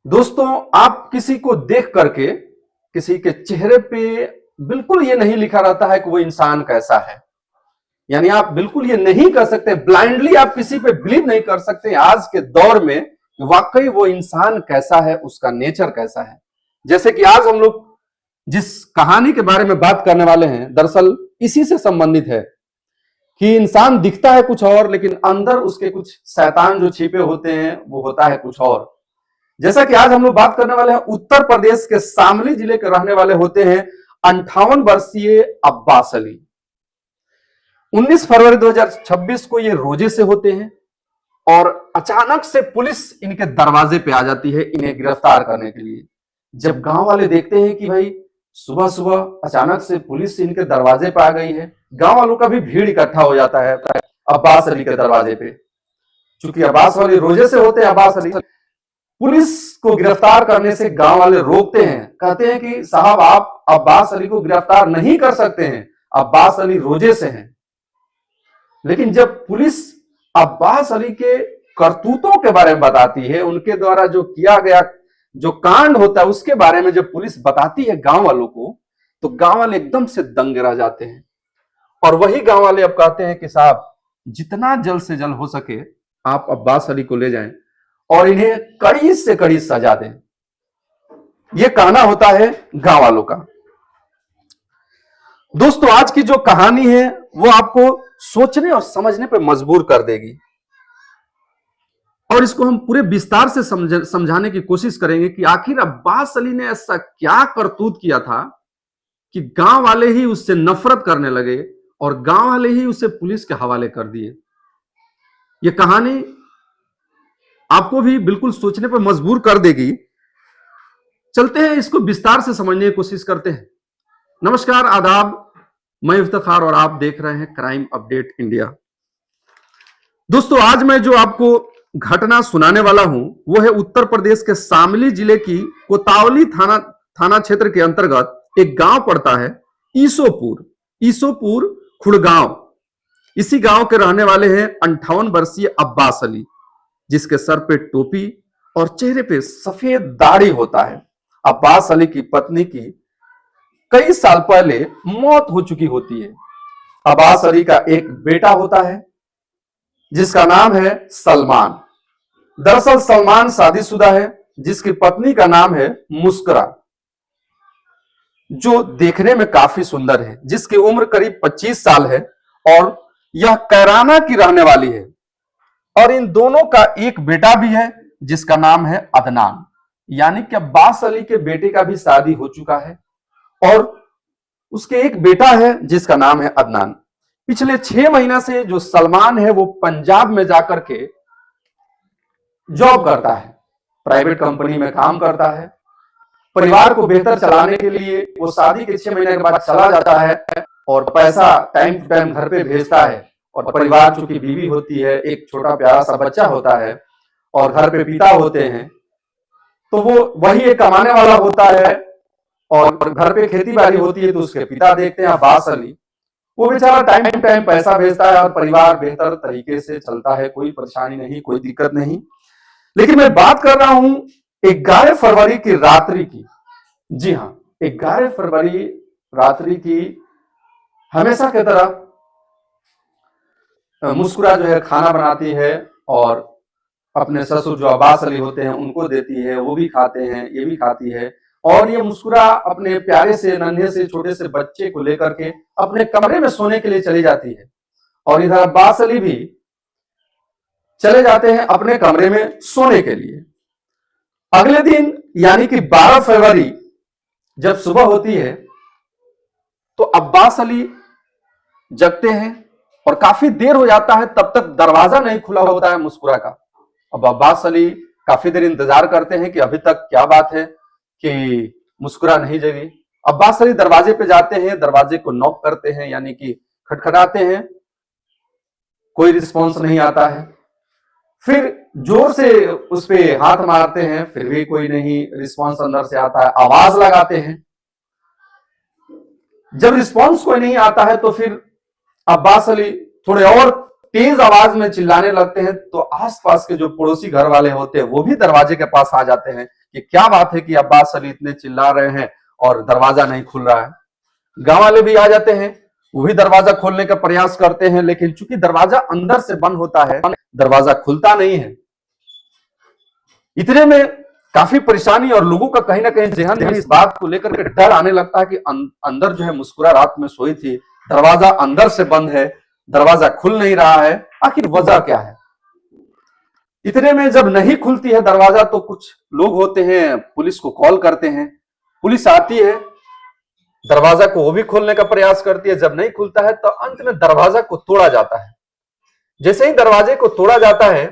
दोस्तों, आप किसी को देख करके किसी के चेहरे पे बिल्कुल ये नहीं लिखा रहता है कि वो इंसान कैसा है। यानी आप बिल्कुल ये नहीं कर सकते, ब्लाइंडली आप किसी पे बिलीव नहीं कर सकते आज के दौर में कि वाकई वो इंसान कैसा है, उसका नेचर कैसा है। जैसे कि आज हम लोग जिस कहानी के बारे में बात करने वाले हैं, दरअसल इसी से संबंधित है कि इंसान दिखता है कुछ और, लेकिन अंदर उसके कुछ शैतान जो छिपे होते हैं वो होता है कुछ और। जैसा कि आज हम लोग बात करने वाले हैं, उत्तर प्रदेश के शामली जिले के रहने वाले होते हैं 58 वर्षीय अब्बास अली। 19 फरवरी 2026 को ये रोजे से होते हैं और अचानक से पुलिस इनके दरवाजे पे आ जाती है इन्हें गिरफ्तार करने के लिए। जब गांव वाले देखते हैं कि भाई सुबह सुबह अचानक से पुलिस इनके दरवाजे पे आ गई है, गांव वालों का भी भीड़ इकट्ठा हो जाता है अब्बास अली के दरवाजे पे। चूंकि अब्बास अली रोजे से होते हैं, अब्बास अली पुलिस को गिरफ्तार करने से गांव वाले रोकते हैं, कहते हैं कि साहब आप अब्बास अली को गिरफ्तार नहीं कर सकते हैं, अब्बास अली रोजे से हैं। लेकिन जब पुलिस अब्बास अली के करतूतों के बारे में बताती है, उनके द्वारा जो किया गया जो कांड होता है उसके बारे में जब पुलिस बताती है गांव वालों को, तो गांव वाले एकदम से दंग रह जाते हैं। और वही गांव वाले अब कहते हैं कि साहब जितना जल्द से जल्द हो सके आप अब्बास अली को ले जाएं और इन्हें कड़ी से कड़ी सजा दें। यह कहना होता है गांव वालों का। दोस्तों, आज की जो कहानी है वो आपको सोचने और समझने पर मजबूर कर देगी और इसको हम पूरे विस्तार से समझाने की कोशिश करेंगे कि आखिर अब्बास अली ने ऐसा क्या करतूत किया था कि गांव वाले ही उससे नफरत करने लगे और गांव वाले ही उसे पुलिस के हवाले कर दिए। यह कहानी आपको भी बिल्कुल सोचने पर मजबूर कर देगी। चलते हैं, इसको विस्तार से समझने की कोशिश करते हैं। नमस्कार, आदाब, मैं इफ्तिखार और आप देख रहे हैं क्राइम अपडेट इंडिया। दोस्तों, आज मैं जो आपको घटना सुनाने वाला हूं वो है उत्तर प्रदेश के शामली जिले की कोतावली थाना क्षेत्र के अंतर्गत एक गांव पड़ता है ईसोपुर खुड़गांव। इसी गांव के रहने वाले हैं 58 वर्षीय अब्बास अली, जिसके सर पे टोपी और चेहरे पे सफेद दाढ़ी होता है। अब्बास अली की पत्नी की कई साल पहले मौत हो चुकी होती है। अब्बास अली का एक बेटा होता है जिसका नाम है सलमान। दरअसल सलमान शादीशुदा है, जिसकी पत्नी का नाम है मुस्कुरा, जो देखने में काफी सुंदर है, जिसकी उम्र करीब 25 साल है और यह कैराना की रहने वाली है। और इन दोनों का एक बेटा भी है जिसका नाम है अदनान। यानी कि अब्बास अली के बेटे का भी शादी हो चुका है और उसके एक बेटा है जिसका नाम है अदनान। पिछले 6 महीना से जो सलमान है वो पंजाब में जाकर के जॉब करता है, प्राइवेट कंपनी में काम करता है। परिवार को बेहतर चलाने के लिए वो शादी के 6 महीने के बाद चला जाता है और पैसा टाइम टू टाइम घर पे भेजता है। और परिवार चूंकि बीवी होती है, एक छोटा प्यारा सा बच्चा होता है और घर पे पिता होते हैं, तो वो वही एक कमाने वाला होता है और घर पे खेती बाड़ी होती है तो उसके पिता देखते हैं अब्बास अली। वो बेचारा टाइम टू टाइम पैसा भेजता है और परिवार बेहतर तरीके से चलता है, कोई परेशानी नहीं, कोई दिक्कत नहीं। लेकिन मैं बात कर रहा हूं 11 फरवरी की रात्रि की। जी हां, 11 फरवरी रात्रि की। हमेशा की तरह मुस्कुरा जो है खाना बनाती है और अपने ससुर जो अब्बास अली होते हैं उनको देती है, वो भी खाते हैं, ये भी खाती है। और ये मुस्कुरा अपने प्यारे से नन्हे से छोटे से बच्चे को लेकर के अपने कमरे में सोने के लिए चली जाती है और इधर अब्बास अली भी चले जाते हैं अपने कमरे में सोने के लिए। अगले दिन यानी कि 12 फरवरी जब सुबह होती है तो अब्बास अली जगते हैं और काफी देर हो जाता है, तब तक दरवाजा नहीं खुला होता है मुस्कुरा का। अब अब्बास अली काफी देर इंतजार करते हैं कि अभी तक क्या बात है कि मुस्कुरा नहीं जगी। अब्बास अली दरवाजे पे जाते हैं, दरवाजे को नॉक करते हैं, यानी कि खटखटाते हैं, कोई रिस्पॉन्स नहीं आता है। फिर जोर से उस पे हाथ मारते हैं, फिर भी कोई नहीं रिस्पॉन्स अंदर से आता है। आवाज लगाते हैं, जब रिस्पॉन्स कोई नहीं आता है तो फिर अब्बास अली थोड़े और तेज आवाज में चिल्लाने लगते हैं। तो आसपास के जो पड़ोसी घर वाले होते हैं वो भी दरवाजे के पास आ जाते हैं कि क्या बात है कि अब्बास अली इतने चिल्ला रहे हैं और दरवाजा नहीं खुल रहा है। गांव वाले भी आ जाते हैं, वो भी दरवाजा खोलने का प्रयास करते हैं, लेकिन चूंकि दरवाजा अंदर से बंद होता है, दरवाजा खुलता नहीं है। इतने में काफी परेशानी और लोगों का कहीं ना कहीं जहन में इस बात को लेकर के डर आने लगता है कि अंदर जो है मुस्कुरा रात में सोई थी, दरवाजा अंदर से बंद है, दरवाजा खुल नहीं रहा है, आखिर वजह क्या है। इतने में जब नहीं खुलती है दरवाजा तो कुछ लोग होते हैं पुलिस को कॉल करते हैं, पुलिस आती है, दरवाजा को वो भी खोलने का प्रयास करती है। जब नहीं खुलता है तो अंत में दरवाजा को तोड़ा जाता है। जैसे ही दरवाजे को तोड़ा जाता है,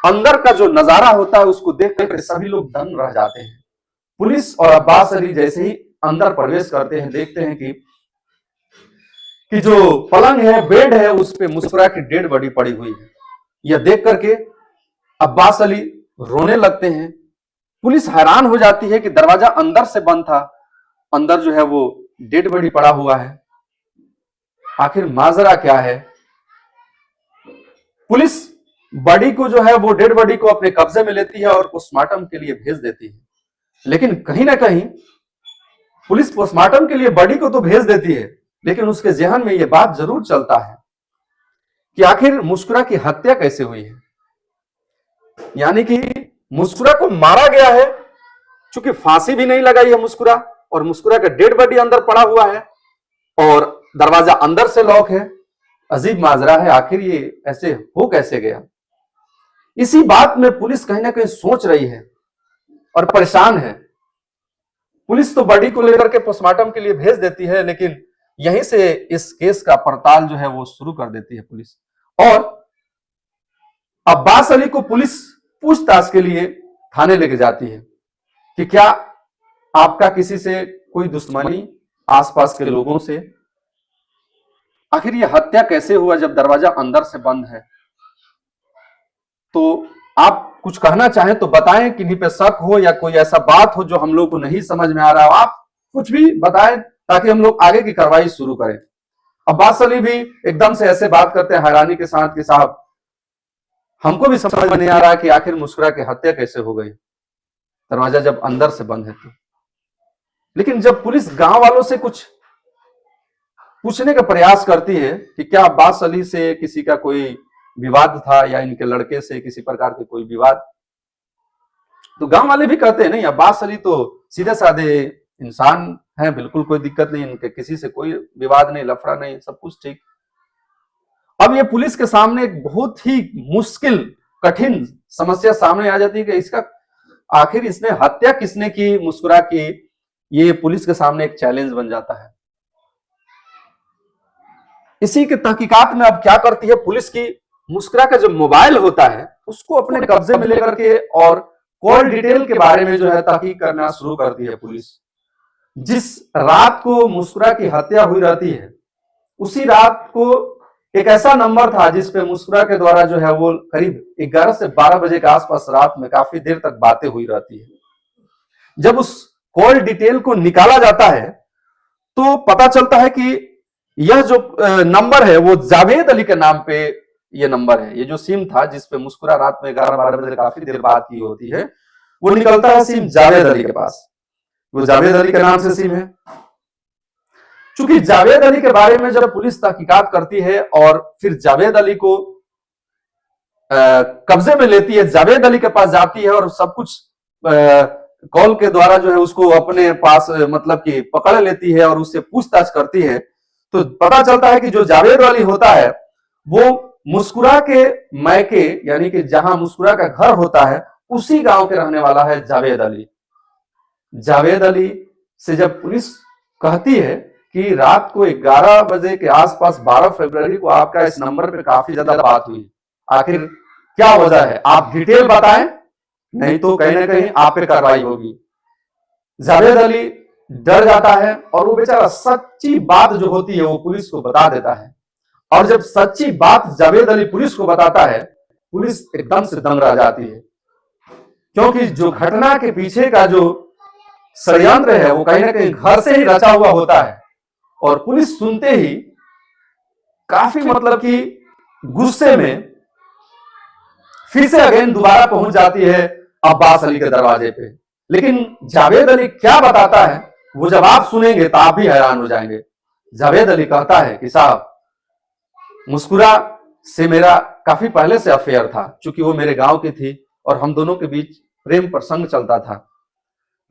अंदर का जो नजारा होता है उसको देखकर सभी लोग दंग रह जाते हैं। पुलिस और अब्बास अली जैसे ही अंदर प्रवेश करते हैं, देखते हैं कि जो पलंग है, बेड है, उस पे मुस्कुरा की डेड बॉडी पड़ी हुई है। यह देख करके अब्बास अली रोने लगते हैं। पुलिस हैरान हो जाती है कि दरवाजा अंदर से बंद था, अंदर जो है वो डेड बॉडी पड़ा हुआ है, आखिर माजरा क्या है। पुलिस बॉडी को जो है वो डेड बॉडी को अपने कब्जे में लेती है और पोस्टमार्टम के लिए भेज देती है। लेकिन कहीं ना कहीं पुलिस पोस्टमार्टम के लिए बॉडी को तो भेज देती है, लेकिन उसके जहन में यह बात जरूर चलता है कि आखिर मुस्कुरा की हत्या कैसे हुई है। यानी कि मुस्कुरा को मारा गया है, चूंकि फांसी भी नहीं लगाई है मुस्कुरा, और मुस्कुरा का डेड बॉडी अंदर पड़ा हुआ है और दरवाजा अंदर से लॉक है। अजीब माजरा है, आखिर ये ऐसे हो कैसे गया। इसी बात में पुलिस कहीं ना कहीं सोच रही है और परेशान है। पुलिस तो बॉडी को लेकर के पोस्टमार्टम के लिए भेज देती है, लेकिन यहीं से इस केस का पड़ताल जो है वो शुरू कर देती है पुलिस। और अब्बास अली को पुलिस पूछताछ के लिए थाने लेके जाती है कि क्या आपका किसी से कोई दुश्मनी, आसपास के लोगों से, आखिर यह हत्या कैसे हुआ जब दरवाजा अंदर से बंद है। तो आप कुछ कहना चाहें तो बताएं, किन्हीं पे शक हो या कोई ऐसा बात हो जो हम लोग को नहीं समझ में आ रहा हो, आप कुछ भी बताएं ताकि हम लोग आगे की कार्रवाई शुरू करें। अब्बास अली भी एकदम से ऐसे बात करते हैं हैरानी के साथ कि साहब हमको भी समझ में नहीं आ रहा कि आखिर मुस्कुरा की हत्या कैसे हो गई, दरवाजा जब अंदर से बंद है तो। लेकिन जब पुलिस गांव वालों से कुछ पूछने का प्रयास करती है कि क्या अब्बास अली से किसी का कोई विवाद था या इनके लड़के से किसी प्रकार के कोई विवाद, तो गांव वाले भी कहते हैं नहीं, अब्बास अली तो सीधे साधे इंसान है, बिल्कुल कोई दिक्कत नहीं, इनके किसी से कोई विवाद नहीं, लफड़ा नहीं, सब कुछ ठीक। अब ये पुलिस के सामने एक बहुत ही मुश्किल, कठिन समस्या सामने आ जाती है कि इसका आखिर इसने हत्या किसने की, मुस्कुरा की। ये पुलिस के सामने एक चैलेंज बन जाता है। इसी के तहकीकात में अब क्या करती है पुलिस की, मुस्कुरा का जो मोबाइल होता है उसको अपने कब्जे में लेकर के और कॉल डिटेल के बारे में जो है तहकीक करना शुरू करती है पुलिस। जिस रात को मुस्कुरा की हत्या हुई रहती है, उसी रात को एक ऐसा नंबर था जिस पे मुस्कुरा के द्वारा जो है वो करीब 11 से 12 बजे के आसपास रात में काफी देर तक बातें हुई रहती है। जब उस कॉल डिटेल को निकाला जाता है तो पता चलता है कि यह जो नंबर है वो जावेद अली के नाम पे ये नंबर है। ये जो सिम था जिसपे मुस्कुरा रात में 11-12 बजे काफी देर बात की होती है, वो निकलता है सिम जावेद अली के पास। वो जावेद अली के नाम से सिम है। चूंकि जावेद अली के बारे में जब पुलिस तहकीकात करती है और फिर जावेद अली को कब्जे में लेती है, जावेद अली के पास जाती है और सब कुछ कॉल के द्वारा जो है उसको अपने पास मतलब कि पकड़ लेती है और उससे पूछताछ करती है, तो पता चलता है कि जो जावेद अली होता है वो मुस्कुरा के मैके यानी कि जहां मुस्कुरा का घर होता है उसी गांव के रहने वाला है जावेद अली। जावेद अली से जब पुलिस कहती है कि रात को 11 बजे के आसपास 12 फरवरी को आपका इस नंबर पे काफी ज्यादा बात हुई, आखिर क्या वजह है, आप डिटेल बताएं, नहीं तो कहीं ना कहीं आप पे कार्रवाई होगी। जावेद अली डर जाता है और वो बेचारा सच्ची बात जो होती है वो पुलिस को बता देता है। और जब सच्ची बात जावेद अली पुलिस को बताता है, पुलिस एकदम से दंग रह जाती है, क्योंकि जो घटना के पीछे का जो षड्यंत्र है वो कहीं ना कहीं घर से ही रचा हुआ होता है। और पुलिस सुनते ही काफी मतलब कि गुस्से में फिर से अगेन दोबारा पहुंच जाती है अब्बास अली के दरवाजे पे। लेकिन जावेद अली क्या बताता है वो जब आप सुनेंगे तो आप भी हैरान हो जाएंगे। जावेद अली कहता है कि साहब, मुस्कुरा से मेरा काफी पहले से अफेयर था, क्योंकि वो मेरे गांव की थी और हम दोनों के बीच प्रेम प्रसंग चलता था।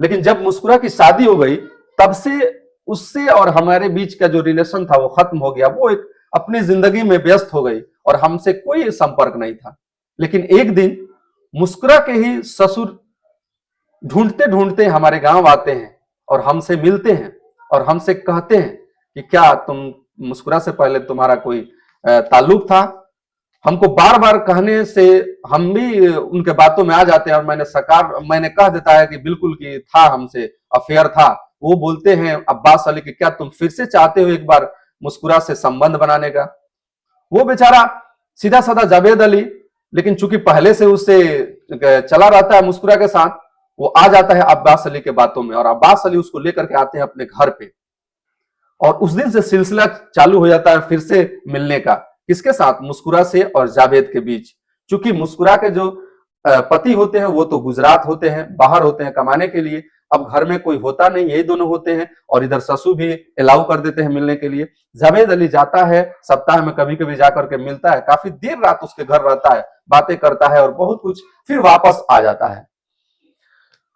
लेकिन जब मुस्कुरा की शादी हो गई तब से उससे और हमारे बीच का जो रिलेशन था वो खत्म हो गया। वो एक अपनी जिंदगी में व्यस्त हो गई और हमसे कोई संपर्क नहीं था। लेकिन एक दिन मुस्कुरा के ही ससुर ढूंढते ढूंढते हमारे गांव आते हैं और हमसे मिलते हैं और हमसे कहते हैं कि क्या तुम मुस्कुरा से पहले तुम्हारा कोई ताल्लुक था। हमको बार बार कहने से हम भी उनके बातों में आ जाते हैं और मैंने कह देता है कि बिल्कुल कि था, हमसे अफेयर था। वो बोलते हैं अब्बास अली कि क्या तुम फिर से चाहते हो एक बार मुस्कुरा से संबंध बनाने का। वो बेचारा सीधा साधा जावेद अली, लेकिन चूंकि पहले से उससे चला रहता है मुस्कुरा के साथ, वो आ जाता है अब्बास अली के बातों में और अब्बास अली उसको लेकर के आते हैं अपने घर पे। और उस दिन से सिलसिला चालू हो जाता है फिर से मिलने का। किसके साथ? मुस्कुरा से और जावेद के बीच। चूंकि मुस्कुरा के जो पति होते हैं वो तो गुजरात होते हैं, बाहर होते हैं कमाने के लिए। अब घर में कोई होता नहीं, यही दोनों होते हैं और इधर ससुर भी अलाउ कर देते हैं मिलने के लिए। जावेद अली जाता है, सप्ताह में कभी कभी जाकर के मिलता है, काफी देर रात उसके घर रहता है, बातें करता है और बहुत कुछ, फिर वापस आ जाता है।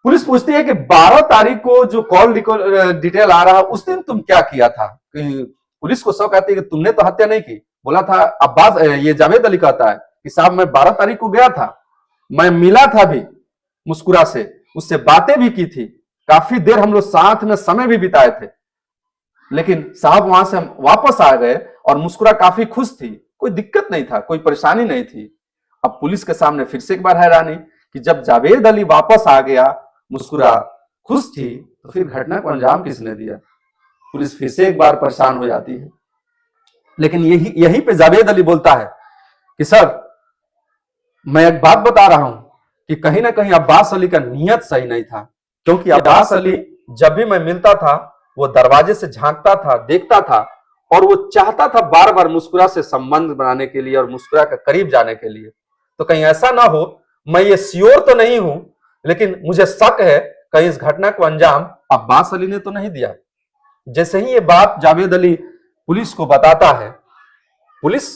पुलिस पूछती है कि 12 तारीख को जो कॉल डिटेल आ रहा है उस दिन तुम क्या किया था। पुलिस को शक आती है कि तुमने तो हत्या नहीं की। बोला था अब्बास, ये जावेद अली कहता है कि साहब मैं 12 तारीख को गया था, मैं मिला था भी मुस्कुरा से, उससे बातें भी की थी, काफी देर हम लोग साथ में समय भी बिताए थे। लेकिन साहब वहां से हम वापस आ गए और मुस्कुरा काफी खुश थी, कोई दिक्कत नहीं था, कोई परेशानी नहीं थी। अब पुलिस के सामने फिर से एक बार हैरानी कि जब जावेद अली वापस आ गया, मुस्कुरा खुश थी, तो फिर घटना को अंजाम किसने दिया। पुलिस फिर से एक बार परेशान हो जाती है। लेकिन यहीं पे जावेद अली बोलता है कि सर मैं एक बात बता रहा हूं कि कहीं ना कहीं अब्बास अली का नियत सही नहीं था। क्योंकि अब्बास अली जब भी मैं मिलता था वो दरवाजे से झांकता था, देखता था और वो चाहता था बार बार मुस्कुरा से संबंध बनाने के लिए और मुस्कुरा के करीब जाने के लिए। तो कहीं ऐसा ना हो, मैं ये श्योर तो नहीं हूं लेकिन मुझे शक है कहीं इस घटना को अंजाम अब्बास अली ने तो नहीं दिया। जैसे ही ये बात जावेद अली पुलिस को बताता है, पुलिस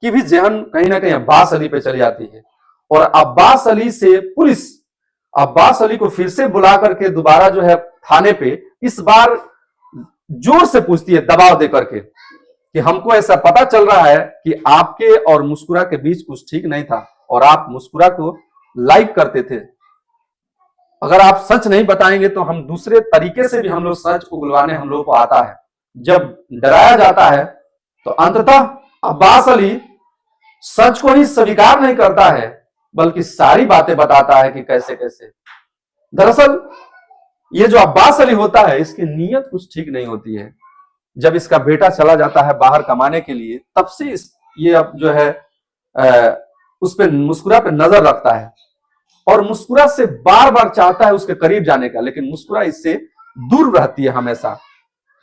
की भी जहन कहीं ना कहीं अब्बास अली पे चली जाती है और अब्बास अली से पुलिस अब्बास अली को फिर से बुला करके दोबारा जो है थाने पे इस बार जोर से पूछती है, दबाव देकर के, कि हमको ऐसा पता चल रहा है कि आपके और मुस्कुरा के बीच कुछ ठीक नहीं था और आप मुस्कुरा को लाइक करते थे। अगर आप सच नहीं बताएंगे तो हम दूसरे तरीके से भी हम लोग सच को बुलवाने हम लोग को आता है। जब डराया जाता है तो अंततः अब्बास अली सच को ही स्वीकार नहीं करता है बल्कि सारी बातें बताता है कि कैसे कैसे। दरअसल ये जो अब्बास अली होता है इसकी नीयत कुछ ठीक नहीं होती है। जब इसका बेटा चला जाता है बाहर कमाने के लिए तब से ये अब जो है उस पे मुस्कुरा पे नजर रखता है और मुस्कुरा से बार बार चाहता है उसके करीब जाने का, लेकिन मुस्कुरा इससे दूर रहती है हमेशा।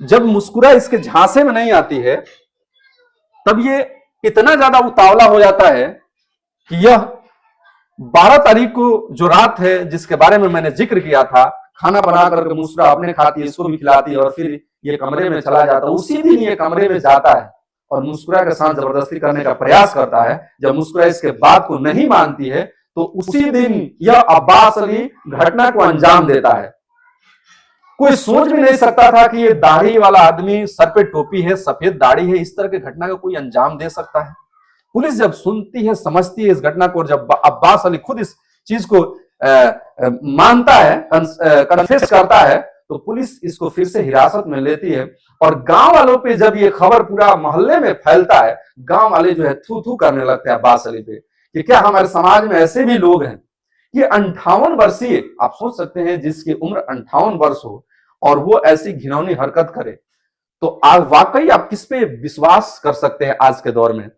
जब मुस्कुरा इसके झांसे में नहीं आती है तब ये इतना ज्यादा उतावला हो जाता है कि यह 12 तारीख को जो रात है जिसके बारे में मैंने जिक्र किया था, खाना बना करके मुस्कुरा अपने खाती है, इसको भी खिलाती है और फिर ये कमरे में चला जाता है। उसी दिन ये कमरे में जाता है और मुस्कुरा के साथ जबरदस्ती करने का प्रयास करता है। जब मुस्कुरा इसके बात को नहीं मानती है तो उसी दिन यह अब्बास अली घटना को अंजाम देता है। कोई सोच भी नहीं सकता था कि ये दाढ़ी वाला आदमी, सर पे टोपी है, सफेद दाढ़ी है, इस तरह की घटना का कोई अंजाम दे सकता है। पुलिस जब सुनती है, समझती है इस घटना को और जब अब्बास अली खुद इस चीज को मानता है, कन्फेस करता है, तो पुलिस इसको फिर से हिरासत में लेती है। और गांव वालों पे जब ये खबर पूरा मोहल्ले में फैलता है, गांव वाले जो है थू थू करने लगते हैं अब्बास अली पे कि क्या हमारे समाज में ऐसे भी लोग हैं। ये 58 वर्षीय, आप सोच सकते हैं जिसकी उम्र 58 वर्ष हो और वो ऐसी घिनौनी हरकत करे, तो वाकई आप किस पे विश्वास कर सकते हैं आज के दौर में।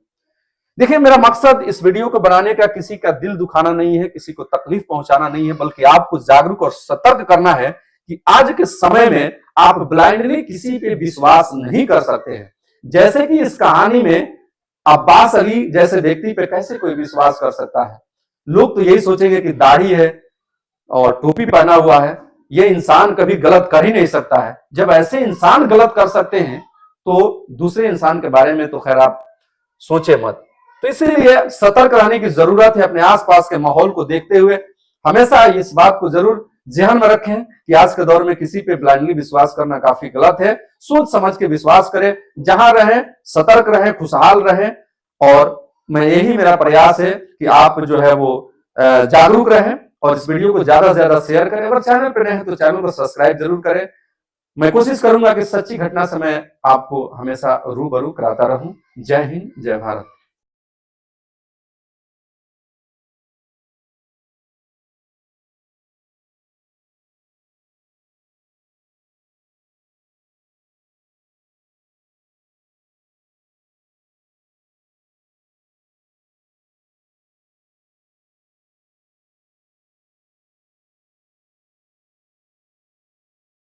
देखिए, मेरा मकसद इस वीडियो को बनाने का किसी का दिल दुखाना नहीं है, किसी को तकलीफ पहुंचाना नहीं है, बल्कि आपको जागरूक और सतर्क करना है कि आज के समय में आप ब्लाइंडली किसी पे विश्वास नहीं कर सकते हैं। जैसे कि इस कहानी में अब्बास अली जैसे व्यक्ति पे कैसे कोई विश्वास कर सकता है। लोग तो यही सोचेंगे कि दाढ़ी है, और टोपी पहना हुआ है, ये इंसान कभी गलत कर ही नहीं सकता है। जब ऐसे इंसान गलत कर सकते हैं तो दूसरे इंसान के बारे में तो खैर आप सोचे मत। तो इसीलिए सतर्क रहने की जरूरत है। अपने आसपास के माहौल को देखते हुए हमेशा इस बात को जरूर ध्यान में रखें कि आज के दौर में किसी पे ब्लाइंडली विश्वास करना काफी गलत है। सोच समझ के विश्वास करें, जहां रहें सतर्क रहें, खुशहाल रहें। और मैं यही मेरा प्रयास है कि आप जो है वो जागरूक रहें और इस वीडियो को ज्यादा से ज्यादा शेयर करें। अगर चैनल पर नए हैं तो चैनल को सब्सक्राइब जरूर करें। मैं कोशिश करूंगा कि सच्ची घटना से मैं आपको हमेशा रूबरू कराता रहूं। जय हिंद, जय भारत।